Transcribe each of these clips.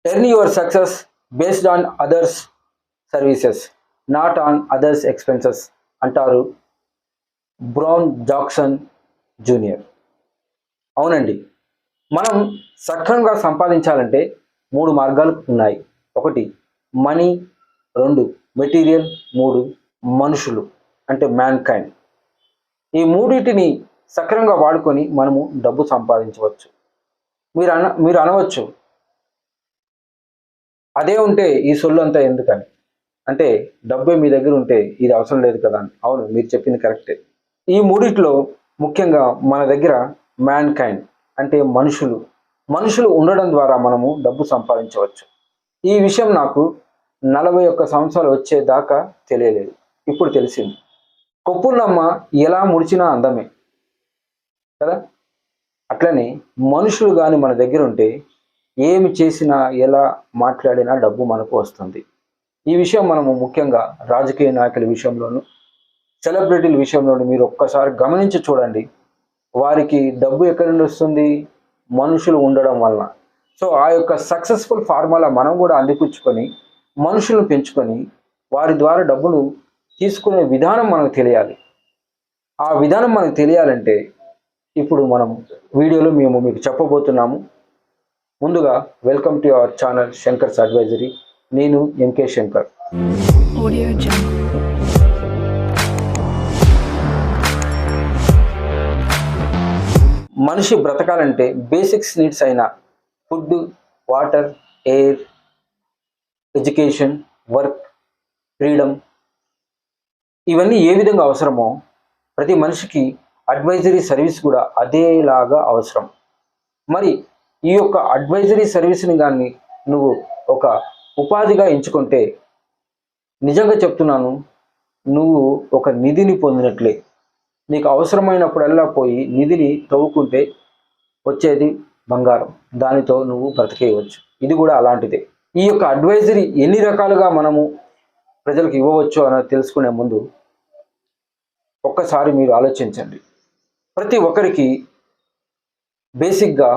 Earn your success based on others services not on others expenses అంటారు brown Jackson junior. అవునండి, మనం సక్రమంగా సంపాదించాలంటే 3 మార్గాలు ఉన్నాయి. 1 మనీ, 2 మెటీరియల్, 3 మనుషులు అంటే మ్యాన్ కైండ్. ఈ మూడింటిని సక్రమంగా వాడుకొని మనము డబ్బు సంపాదించవచ్చు. మీరు అనవచ్చు, అదే ఉంటే ఈ సొల్లు అంతా ఎందుకని. అంటే డబ్బే మీ దగ్గర ఉంటే ఇది అవసరం లేదు కదా అని. అవును, మీరు చెప్పింది కరెక్టే. ఈ మూడిట్లో ముఖ్యంగా మన దగ్గర మ్యాన్ కైండ్ అంటే మనుషులు ఉండడం ద్వారా మనము డబ్బు సంపాదించవచ్చు. ఈ విషయం నాకు 41 సంవత్సరాలు వచ్చేదాకా తెలియలేదు. ఇప్పుడు తెలిసింది. కొప్పున్నమ్మ ఎలా ముడిచినా అందమే కదా. అట్లనే మనుషులు కానీ మన దగ్గర ఉంటే ఏమి చేసినా ఎలా మాట్లాడినా డబ్బు మనకు వస్తుంది. ఈ విషయం మనము ముఖ్యంగా రాజకీయ నాయకుల విషయంలోను, సెలబ్రిటీల విషయంలోను మీరు ఒక్కసారి గమనించి చూడండి. వారికి డబ్బు ఎక్కడి నుండి వస్తుంది? మనుషులు ఉండడం వలన. సో ఆ యొక్క సక్సెస్ఫుల్ ఫార్ములా మనం కూడా అందిపుచ్చుకొని మనుషులను పెంచుకొని వారి ద్వారా డబ్బులు తీసుకునే విధానం మనకు తెలియాలి. ఆ విధానం మనకు తెలియాలంటే ఇప్పుడు మనం వీడియోలో మేము మీకు చెప్పబోతున్నాము. ముందుగా welcome to our channel Shankar's advisory. నేను ఎంకే శంకర్. మనిషి బ్రతకాలంటే బేసిక్స్ నీడ్స్ అయిన food, water, air, education, work, freedom ఇవన్నీ ఏ విధంగా అవసరమో ప్రతి మనిషికి అడ్వైజరీ సర్వీస్ కూడా అదేలాగా అవసరం. మరి ఈ యొక్క అడ్వైజరీ సర్వీస్ని కానీ నువ్వు ఒక ఉపాధిగా ఎంచుకుంటే నిజంగా చెప్తున్నాను, నువ్వు ఒక నిధిని పొందినట్లే. నీకు అవసరమైనప్పుడల్లా పోయి నిధిని తవ్వుకుంటే వచ్చేది బంగారం. దానితో నువ్వు బ్రతికేయవచ్చు. ఇది కూడా అలాంటిదే. ఈ యొక్క అడ్వైజరీ ఎన్ని రకాలుగా మనము ప్రజలకు ఇవ్వవచ్చు అని తెలుసుకునే ముందు ఒక్కసారి మీరు ఆలోచించండి. ప్రతి ఒక్కరికి బేసిక్గా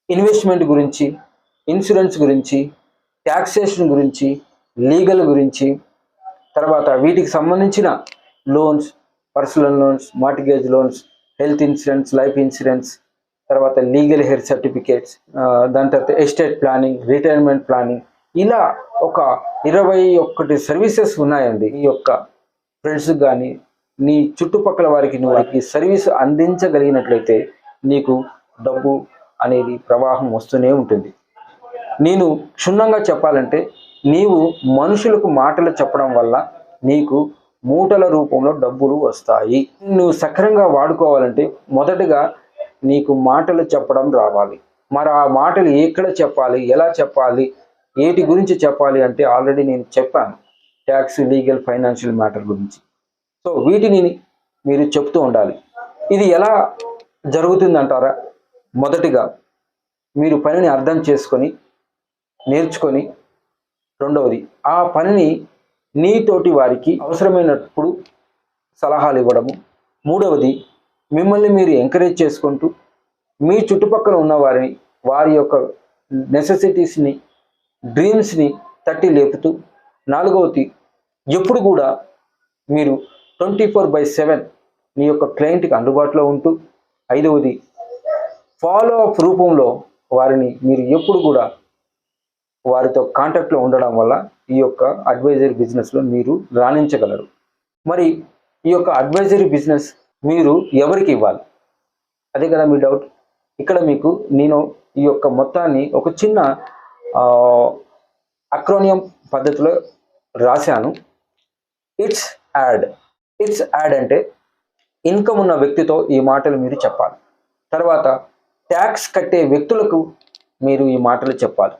ఇన్వెస్ట్మెంట్ గురించి, ఇన్సూరెన్స్ గురించి, ట్యాక్సేషన్ గురించి, లీగల్ గురించి, తర్వాత వీటికి సంబంధించిన loans, personal loans, mortgage loans, health insurance, life insurance, తర్వాత లీగల్ హెయిర్ సర్టిఫికేట్స్, దాని తర్వాత ఎస్టేట్ ప్లానింగ్, రిటైర్మెంట్ ప్లానింగ్, ఇలా ఒక 21 సర్వీసెస్ ఉన్నాయండి. ఈ యొక్క ఫ్రెండ్స్కి కానీ నీ చుట్టుపక్కల వారికి వారికి సర్వీస్ అందించగలిగినట్లయితే నీకు డబ్బు అనేది ప్రవాహం వస్తూనే ఉంటుంది. నేను క్షుణ్ణంగా చెప్పాలంటే నీవు మనుషులకు మాటలు చెప్పడం వల్ల నీకు మూటల రూపంలో డబ్బులు వస్తాయి. నువ్వు సక్రమంగా వాడుకోవాలంటే మొదటగా నీకు మాటలు చెప్పడం రావాలి. మరి ఆ మాటలు ఎక్కడ చెప్పాలి, ఎలా చెప్పాలి, ఏటి గురించి చెప్పాలి అంటే ఆల్రెడీ నేను చెప్పాను. ట్యాక్స్, లీగల్, ఫైనాన్షియల్ మ్యాటర్ గురించి. సో వీటిని మీరు చెప్తూ ఉండాలి. ఇది ఎలా జరుగుతుందంటారా? మొదటిగా మీరు పనిని అర్థం చేసుకొని నేర్చుకొని, రెండవది ఆ పనిని నీతోటి వారికి అవసరమైనప్పుడు సలహాలు ఇవ్వడము, మూడవది మిమ్మల్ని మీరు ఎంకరేజ్ చేసుకుంటూ మీ చుట్టుపక్కల ఉన్న వారిని వారి యొక్క నెసెసిటీస్ని, డ్రీమ్స్ని తట్టి లేపుతూ, నాలుగవది ఎప్పుడు కూడా మీరు 24/7 మీ యొక్క క్లయింట్కి అందుబాటులో ఉంటూ, ఐదవది ఫాలో అప్ రూపంలో వారిని మీరు ఎప్పుడు కూడా వారితో కాంటాక్ట్లో ఉండడం వల్ల ఈ యొక్క అడ్వైజరీ బిజినెస్లో మీరు రాణించగలరు. మరి ఈ యొక్క అడ్వైజరీ బిజినెస్ మీరు ఎవరికి ఇవ్వాలి? అదే కదా మీ డౌట్. ఇక్కడ మీకు నేను ఈ యొక్క మొత్తాన్ని ఒక చిన్న అక్రోనియం పద్ధతిలో రాశాను. ఇట్స్ యాడ్ అంటే ఇన్కమ్ ఉన్న వ్యక్తితో ఈ మాటలు మీరు చెప్పాలి. తర్వాత ట్యాక్స్ కట్టే వ్యక్తులకు మీరు ఈ మాటలు చెప్పాలి.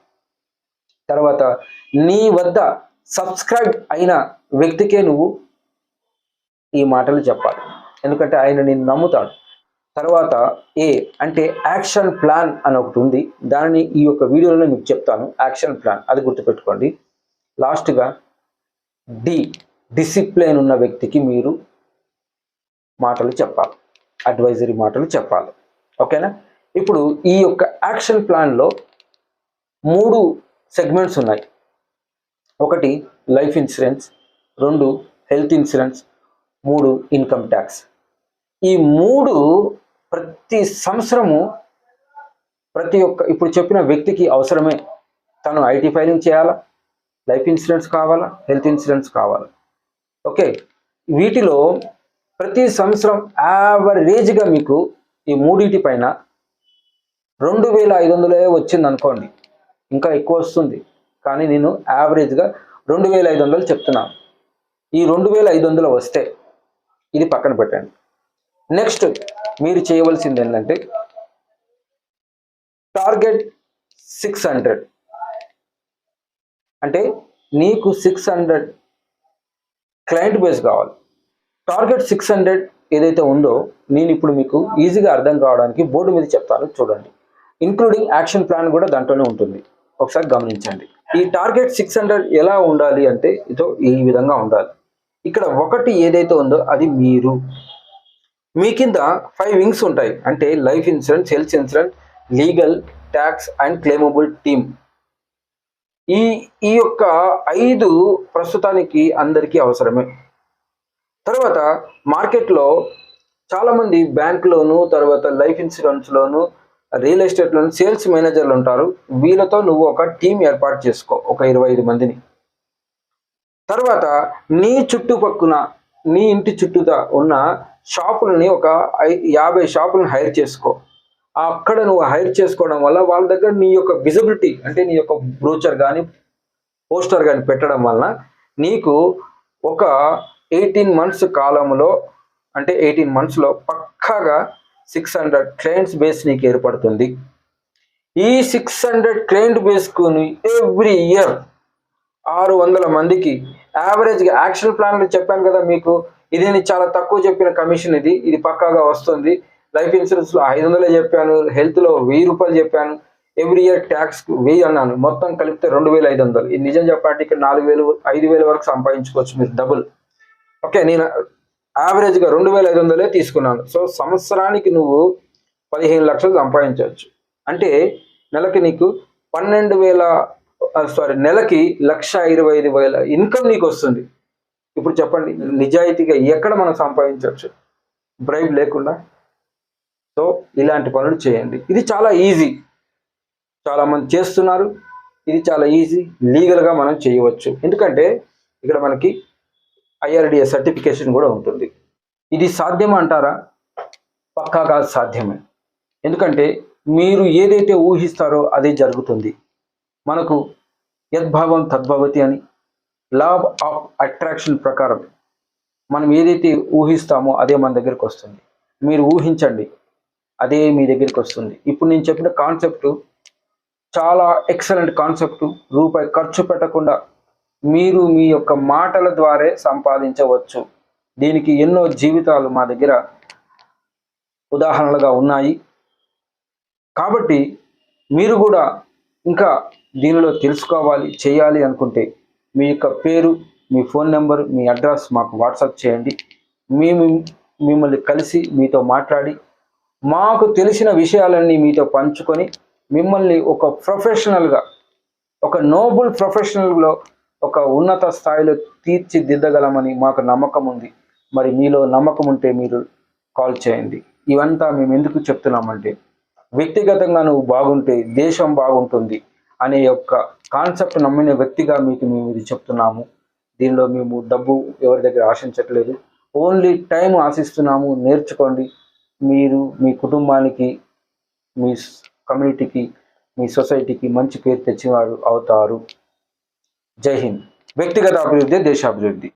తర్వాత నీ వద్ద సబ్స్క్రైబ్ అయిన వ్యక్తికే నువ్వు ఈ మాటలు చెప్పాలి, ఎందుకంటే ఆయన నిన్ను నమ్ముతాడు. తర్వాత ఏ అంటే యాక్షన్ ప్లాన్ అని ఒకటి ఉంది. దానిని ఈ యొక్క వీడియోలో మీకు చెప్తాను. యాక్షన్ ప్లాన్ అది గుర్తుపెట్టుకోండి. లాస్ట్గా డిసిప్లిన్ ఉన్న వ్యక్తికి మీరు మాటలు చెప్పాలి, అడ్వైజరీ మాటలు చెప్పాలి. ఓకేనా? ఇప్పుడు ఈ యొక్క యాక్షన్ ప్లాన్లో 3 సెగ్మెంట్స్ ఉన్నాయి. ఒకటి life insurance, 2 health insurance, 3 income tax. ఈ 3 ప్రతి సంవత్సరము ప్రతి ఒక్క ఇప్పుడు చెప్పిన వ్యక్తికి అవసరమే. తను ఐటీ ఫైలింగ్ చేయాలా, లైఫ్ ఇన్సూరెన్స్ కావాలా, హెల్త్ ఇన్సూరెన్స్ కావాలా. ఓకే, వీటిలో ప్రతి సంవత్సరం యావరేజ్గా మీకు ఈ మూడింటి పైన 2500 వచ్చింది అనుకోండి, ఇంకా ఎక్కువ వస్తుంది, కానీ నేను యావరేజ్గా 2500 చెప్తున్నాను. ఈ 2500 వస్తే ఇది పక్కన పెట్టండి. నెక్స్ట్ మీరు చేయవలసింది ఏంటంటే టార్గెట్ 600, అంటే నీకు 600 క్లయింట్ బేస్ కావాలి. టార్గెట్ 600 ఏదైతే ఉందో నేను ఇప్పుడు మీకు ఈజీగా అర్థం కావడానికి బోర్డు మీద చెప్తాను, చూడండి. ఇంక్లూడింగ్ యాక్షన్ ప్లాన్ కూడా దాంట్లోనే ఉంటుంది, ఒకసారి గమనించండి. ఈ టార్గెట్ 600 ఎలా ఉండాలి అంటే ఇదో ఈ విధంగా ఉండాలి. ఇక్కడ ఒకటి ఏదైతే ఉందో అది మీరు, మీ కింద 5 వింగ్స్ ఉంటాయి, అంటే life insurance, health insurance, legal, tax and claimable team. ఈ యొక్క 5 ప్రస్తుతానికి అందరికీ అవసరమే. తర్వాత మార్కెట్లో చాలామంది బ్యాంక్లోను, తర్వాత లైఫ్ ఇన్సూరెన్స్లోను, రియల్ ఎస్టేట్లోను సేల్స్ మేనేజర్లు ఉంటారు. వీళ్ళతో నువ్వు ఒక టీం ఏర్పాటు చేసుకో, ఒక 25 మందిని. తర్వాత నీ చుట్టుపక్కన, నీ ఇంటి చుట్టూతా ఉన్న షాపులని ఒక 50 షాపులను హైర్ చేసుకో. అక్కడ నువ్వు హైర్ చేసుకోవడం వల్ల వాళ్ళ దగ్గర నీ యొక్క విజిబిలిటీ, అంటే నీ యొక్క బ్రోచర్ కానీ పోస్టర్ కానీ పెట్టడం వలన నీకు ఒక 18 మంత్స్ కాలంలో, అంటే 18 మంత్స్లో పక్కాగా 600 క్లయింట్స్ బేస్ నీకు ఏర్పడుతుంది. ఈ 600 క్లయింట్ బేస్కు ఎవ్రీ ఇయర్ 600 మందికి యావరేజ్గా యాక్షన్ ప్లాన్లు చెప్పాను కదా మీకు, ఇది నేను చాలా తక్కువ చెప్పిన కమిషన్, ఇది పక్కాగా వస్తుంది. లైఫ్ ఇన్సూరెన్స్లో 500 చెప్పాను, హెల్త్లో 1000 రూపాయలు చెప్పాను, ఎవ్రీ ఇయర్ ట్యాక్స్ 1000 అన్నాను, మొత్తం కలిపితే 2500. ఇది నిజం చెప్పాలంటే ఇక్కడ 4000 5000 వరకు సంపాదించుకోవచ్చు మీరు డబుల్. ఓకే, నేను యావరేజ్గా 2500 తీసుకున్నాను. సో సంవత్సరానికి నువ్వు 15 లక్షలు సంపాదించవచ్చు. అంటే నెలకి నీకు నెలకి 1,25,000 ఇన్కమ్ నీకు వస్తుంది. ఇప్పుడు చెప్పండి, నిజాయితీగా ఎక్కడ మనం సంపాదించవచ్చు బ్రైబ్ లేకుండా? సో ఇలాంటి పనులు చేయండి. ఇది చాలా ఈజీ, చాలామంది చేస్తున్నారు. ఇది చాలా ఈజీ, లీగల్గా మనం చేయవచ్చు. ఎందుకంటే ఇక్కడ మనకి IRDA సర్టిఫికేషన్ కూడా ఉంటుంది. ఇది సాధ్యం అంటారా? పక్కాగా సాధ్యమే. ఎందుకంటే మీరు ఏదైతే ఊహిస్తారో అదే జరుగుతుంది. మనకు యద్భావం తద్భవతి అని లా ఆఫ్ అట్రాక్షన్ ప్రకారం మనం ఏదైతే ఊహిస్తామో అదే మన దగ్గరికి వస్తుంది. మీరు ఊహించండి, అదే మీ దగ్గరికి వస్తుంది. ఇప్పుడు నేను చెప్పిన కాన్సెప్ట్ చాలా ఎక్సలెంట్ కాన్సెప్ట్. రూపాయి ఖర్చు పెట్టకుండా మీరు మీ యొక్క మాటల ద్వారా సంపాదించవచ్చు. దీనికి ఎన్నో జీవితాలు మా దగ్గర ఉదాహరణలుగా ఉన్నాయి. కాబట్టి మీరు కూడా ఇంకా దీనిలో తెలుసుకోవాలి, చేయాలి అనుకుంటే మీ యొక్క పేరు, మీ ఫోన్ నెంబర్, మీ అడ్రస్ మాకు వాట్సాప్ చేయండి. మేము మిమ్మల్ని కలిసి మీతో మాట్లాడి మాకు తెలిసిన విషయాలన్నీ మీతో పంచుకొని మిమ్మల్ని ఒక ప్రొఫెషనల్గా, ఒక నోబుల్ ప్రొఫెషనల్లో, ఒక ఉన్నత స్థాయిలో తీర్చిదిద్దగలమని మాకు నమ్మకం ఉంది. మరి మీలో నమ్మకం ఉంటే మీరు కాల్ చేయండి. ఇవంతా మేము ఎందుకు చెప్తున్నామంటే వ్యక్తిగతంగా నువ్వు బాగుంటే దేశం బాగుంటుంది అనే యొక్క కాన్సెప్ట్ నమ్మిన వ్యక్తిగా మీకు మేము ఇది చెప్తున్నాము. దీనిలో మేము డబ్బు ఎవరి దగ్గర ఆశించట్లేదు, ఓన్లీ టైం ఆశిస్తున్నాము. నేర్చుకోండి. మీరు మీ కుటుంబానికి, మీ కమ్యూనిటీకి, మీ సొసైటీకి మంచి పేరు తెచ్చేవారు అవుతారు. జై హింద్. వ్యక్తిగత అభివృద్ధి దేశాభివృద్ధి.